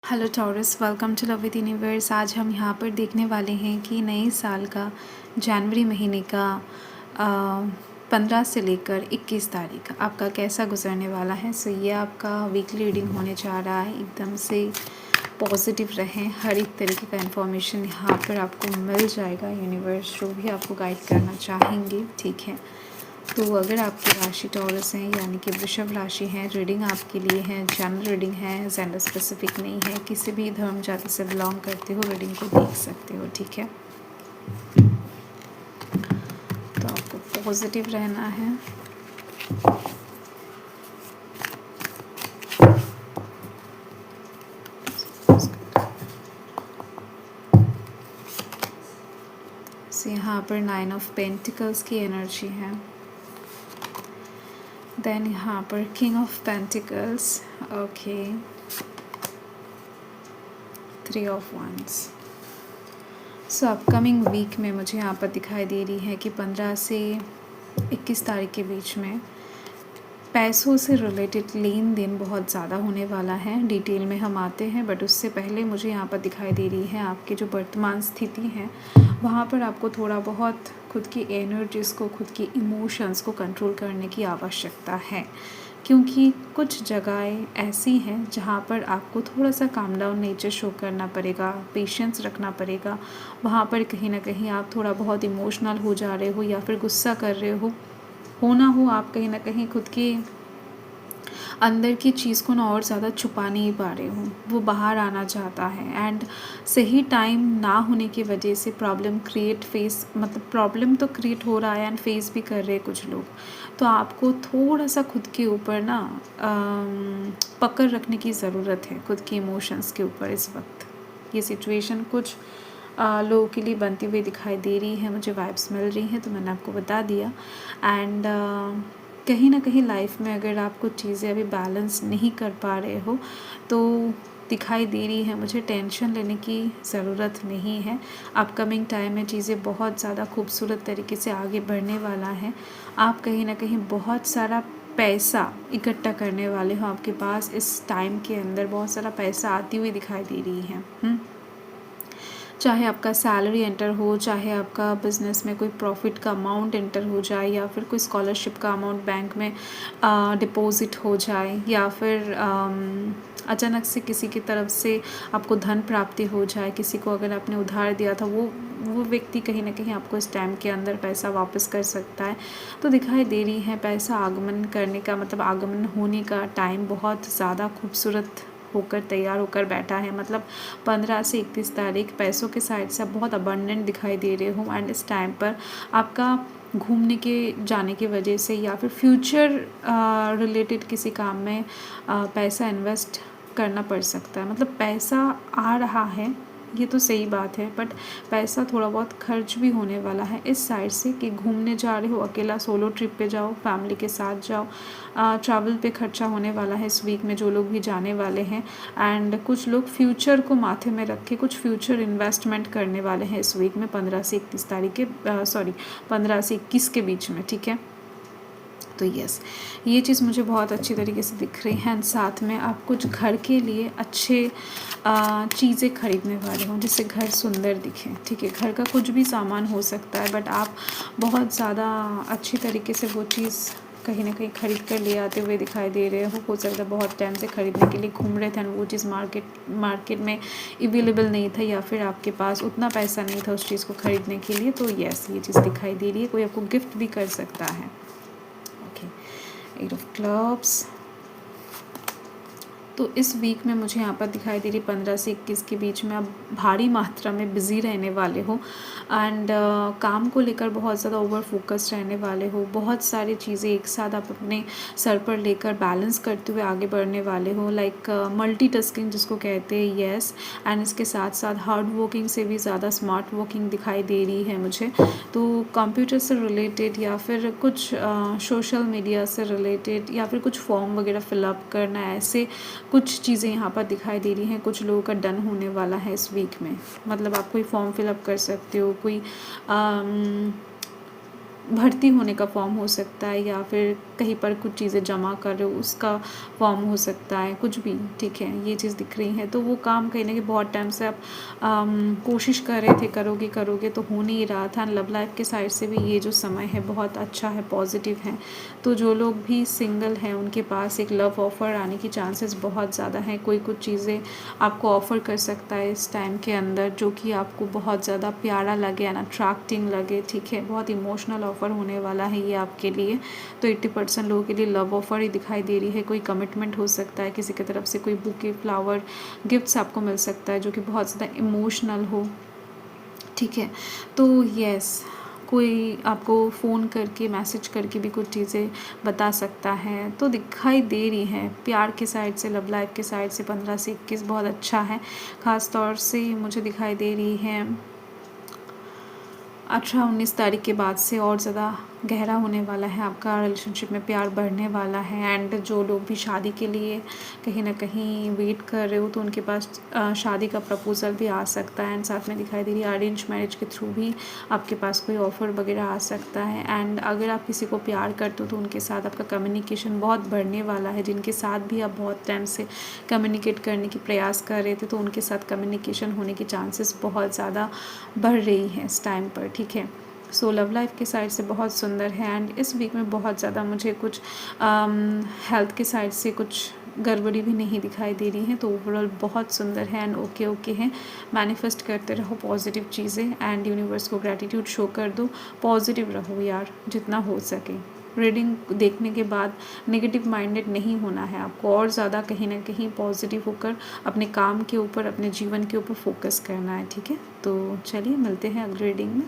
Hello Taurus, welcome to love with universe. आज हम यहाँ पर देखने वाले हैं कि नए साल का जनवरी महीने का 15 से लेकर 21 तारीख आपका कैसा गुजरने वाला है। सो ये आपका वीकली रीडिंग होने जा रहा है। एकदम से पॉजिटिव रहें, हर एक तरीके का इन्फॉर्मेशन यहाँ पर आपको मिल जाएगा। यूनिवर्स जो भी आपको गाइड करना चाहेंगे, ठीक है। तो अगर आपकी राशि टॉरस है यानी कि वृषभ राशि है, रीडिंग आपके लिए है, जनरल रीडिंग है, जेंडर स्पेसिफिक नहीं है। किसी भी धर्म जाति से बिलोंग करते हो, रीडिंग को देख सकते हो, ठीक है। तो आपको पॉजिटिव रहना है। so, यहाँ पर 9 ऑफ पेंटिकल्स की एनर्जी है। देन यहाँ पर king of pentacles, okay, 3 of wands. So upcoming week में मुझे यहाँ पर दिखाई दे रही है कि 15 से 21 तारीख के बीच में पैसों से रिलेटेड लेन देन बहुत ज़्यादा होने वाला है। डिटेल में हम आते हैं, बट उससे पहले मुझे यहाँ पर दिखाई दे रही है आपकी जो वर्तमान स्थिति है वहाँ पर आपको थोड़ा बहुत खुद की एनर्जीज़ को, खुद की इमोशंस को कंट्रोल करने की आवश्यकता है, क्योंकि कुछ जगहें ऐसी हैं जहाँ पर आपको थोड़ा सा काम डाउन नेचर शो करना पड़ेगा, पेशेंस रखना पड़ेगा। वहाँ पर कहीं ना कहीं आप थोड़ा बहुत इमोशनल हो जा रहे हो या फिर गुस्सा कर रहे हो ना हो, आप कहीं ना कहीं खुद के अंदर की चीज़ को ना और ज़्यादा छुपा नहीं पा रहे हो, वो बाहर आना चाहता है। एंड सही टाइम ना होने की वजह से प्रॉब्लम प्रॉब्लम तो क्रिएट हो रहा है एंड फेस भी कर रहे हैं कुछ लोग। तो आपको थोड़ा सा खुद के ऊपर ना पकड़ रखने की ज़रूरत है, खुद के इमोशंस के ऊपर। इस वक्त ये सिचुएशन कुछ लोगों के लिए बनती हुई दिखाई दे रही है, मुझे वाइब्स मिल रही हैं, तो मैंने आपको बता दिया। एंड कहीं ना कहीं लाइफ में अगर आप कुछ चीज़ें अभी बैलेंस नहीं कर पा रहे हो तो दिखाई दे रही है मुझे, टेंशन लेने की ज़रूरत नहीं है। अपकमिंग टाइम में चीज़ें बहुत ज़्यादा खूबसूरत तरीके से आगे बढ़ने वाला है। आप कहीं ना कहीं बहुत सारा पैसा इकट्ठा करने वाले हो, आपके पास इस टाइम के अंदर बहुत सारा पैसा आती हुई दिखाई दे रही है। चाहे आपका सैलरी एंटर हो, चाहे आपका बिज़नेस में कोई प्रॉफिट का अमाउंट एंटर हो जाए, या फिर कोई स्कॉलरशिप का अमाउंट बैंक में डिपॉजिट हो जाए, या फिर अचानक से किसी की तरफ से आपको धन प्राप्ति हो जाए। किसी को अगर आपने उधार दिया था वो व्यक्ति कहीं ना कहीं आपको इस टाइम के अंदर पैसा वापस कर सकता है। तो दिखाई दे रही है पैसा आगमन करने का आगमन होने का टाइम बहुत ज़्यादा खूबसूरत होकर तैयार होकर बैठा है। 15 से 31 तारीख पैसों के साइड से आप बहुत अबंडेंट दिखाई दे रहे हो। एंड इस टाइम पर आपका घूमने के जाने की वजह से या फिर फ्यूचर रिलेटेड किसी काम में पैसा इन्वेस्ट करना पड़ सकता है। पैसा आ रहा है, ये तो सही बात है, बट पैसा थोड़ा बहुत खर्च भी होने वाला है इस साइड से कि घूमने जा रहे हो, अकेला सोलो ट्रिप पे जाओ, फैमिली के साथ जाओ। ट्रैवल पे खर्चा होने वाला है इस वीक में, जो लोग भी जाने वाले हैं। एंड कुछ लोग फ्यूचर को माथे में रख के कुछ फ्यूचर इन्वेस्टमेंट करने वाले हैं इस वीक में 15 से 31 तारीख के 15 से 21 के बीच में, ठीक है। तो यस, ये चीज़ मुझे बहुत अच्छी तरीके से दिख रही है। एंड साथ में आप कुछ घर के लिए अच्छे चीज़ें खरीदने वाले हो जिससे घर सुंदर दिखे, ठीक है। घर का कुछ भी सामान हो सकता है, बट आप बहुत ज़्यादा अच्छी तरीके से वो चीज़ कहीं ना कहीं खरीद कर ले आते हुए दिखाई दे रहे हो सकता है बहुत टाइम से खरीदने के लिए घूम रहे थे और वो चीज़ मार्केट में अवेलेबल नहीं था, या फिर आपके पास उतना पैसा नहीं था उस चीज़ को खरीदने के लिए। तो यस, ये चीज़ दिखाई दे रही है। कोई आपको गिफ्ट भी कर सकता है। Eight of clubs. तो इस वीक में मुझे यहाँ पर दिखाई दे रही 15 से 21 के बीच में आप भारी मात्रा में बिज़ी रहने वाले हो। एंड काम को लेकर बहुत ज़्यादा ओवर फोकस रहने वाले हो। बहुत सारी चीज़ें एक साथ आप अपने सर पर लेकर बैलेंस करते हुए आगे बढ़ने वाले हो। लाइक मल्टीटास्किंग जिसको कहते हैं, येस। एंड इसके साथ साथ हार्ड वर्किंग से भी ज़्यादा स्मार्ट वर्किंग दिखाई दे रही है मुझे। तो कंप्यूटर से रिलेटेड या फिर कुछ सोशल मीडिया से रिलेटेड या फिर कुछ फॉर्म वगैरह फिलअप करना, ऐसे कुछ चीज़ें यहाँ पर दिखाई दे रही हैं। कुछ लोगों का डन होने वाला है इस वीक में। आप कोई फॉर्म फिलअप कर सकते हो, कोई भर्ती होने का फॉर्म हो सकता है, या फिर कहीं पर कुछ चीज़ें जमा कर रहे हो, उसका फॉर्म हो सकता है, कुछ भी, ठीक है, ये चीज़ दिख रही है। तो वो काम कहीं न कहीं बहुत टाइम से आप कोशिश कर रहे थे, करोगे करोगे तो हो नहीं रहा था। लव लाइफ के साइड से भी ये जो समय है बहुत अच्छा है, पॉजिटिव है। तो जो लोग भी सिंगल हैं उनके पास एक लव ऑफ़र आने की चांसेस बहुत ज़्यादा हैं। कोई कुछ चीज़ें आपको ऑफ़र कर सकता है इस टाइम के अंदर, जो कि आपको बहुत ज़्यादा प्यारा लगे एंड अट्रैक्टिंग लगे, ठीक है। बहुत इमोशनल ऑफ़र होने वाला है ये आपके लिए। तो 80% लोगों के लिए लव ऑफ़र ही दिखाई दे रही है। कोई कमिटमेंट हो सकता है, किसी की तरफ से कोई बुके, फ्लावर, गिफ्ट्स आपको मिल सकता है जो कि बहुत ज़्यादा इमोशनल हो, ठीक है। तो यस, कोई आपको फ़ोन करके, मैसेज करके भी कुछ चीज़ें बता सकता है। तो दिखाई दे रही हैं प्यार के साइड से, लव लाइफ के साइड से 15 से 21 बहुत अच्छा है। ख़ास तौर से मुझे दिखाई दे रही है 18-19 तारीख के बाद से और ज़्यादा गहरा होने वाला है आपका रिलेशनशिप में, प्यार बढ़ने वाला है। एंड जो लोग भी शादी के लिए कहीं ना कहीं वेट कर रहे हो तो उनके पास शादी का प्रपोज़ल भी आ सकता है। एंड साथ में दिखाई दे रही है अरेंज मैरिज के थ्रू भी आपके पास कोई ऑफ़र वगैरह आ सकता है। एंड अगर आप किसी को प्यार करते हो तो उनके साथ आपका कम्युनिकेशन बहुत बढ़ने वाला है। जिनके साथ भी आप बहुत टाइम से कम्युनिकेट करने की प्रयास कर रहे थे तो उनके साथ कम्युनिकेशन होने की चांसेस बहुत ज़्यादा बढ़ रही है इस टाइम पर, ठीक है। सो लव लाइफ के साइड से बहुत सुंदर है। एंड इस वीक में बहुत ज़्यादा मुझे कुछ हेल्थ के साइड से कुछ गड़बड़ी भी नहीं दिखाई दे रही है। तो ओवरऑल बहुत सुंदर है एंड ओके ओके है। मैनिफेस्ट करते रहो पॉजिटिव चीज़ें एंड यूनिवर्स को ग्रैटिट्यूड शो कर दो। पॉजिटिव रहो यार जितना हो सके। रीडिंग देखने के बाद नेगेटिव माइंडेड नहीं होना है आपको, और ज़्यादा कहीं ना कहीं पॉजिटिव होकर अपने काम के ऊपर, अपने जीवन के ऊपर फोकस करना है, ठीक है। तो चलिए मिलते हैं अगले रीडिंग में।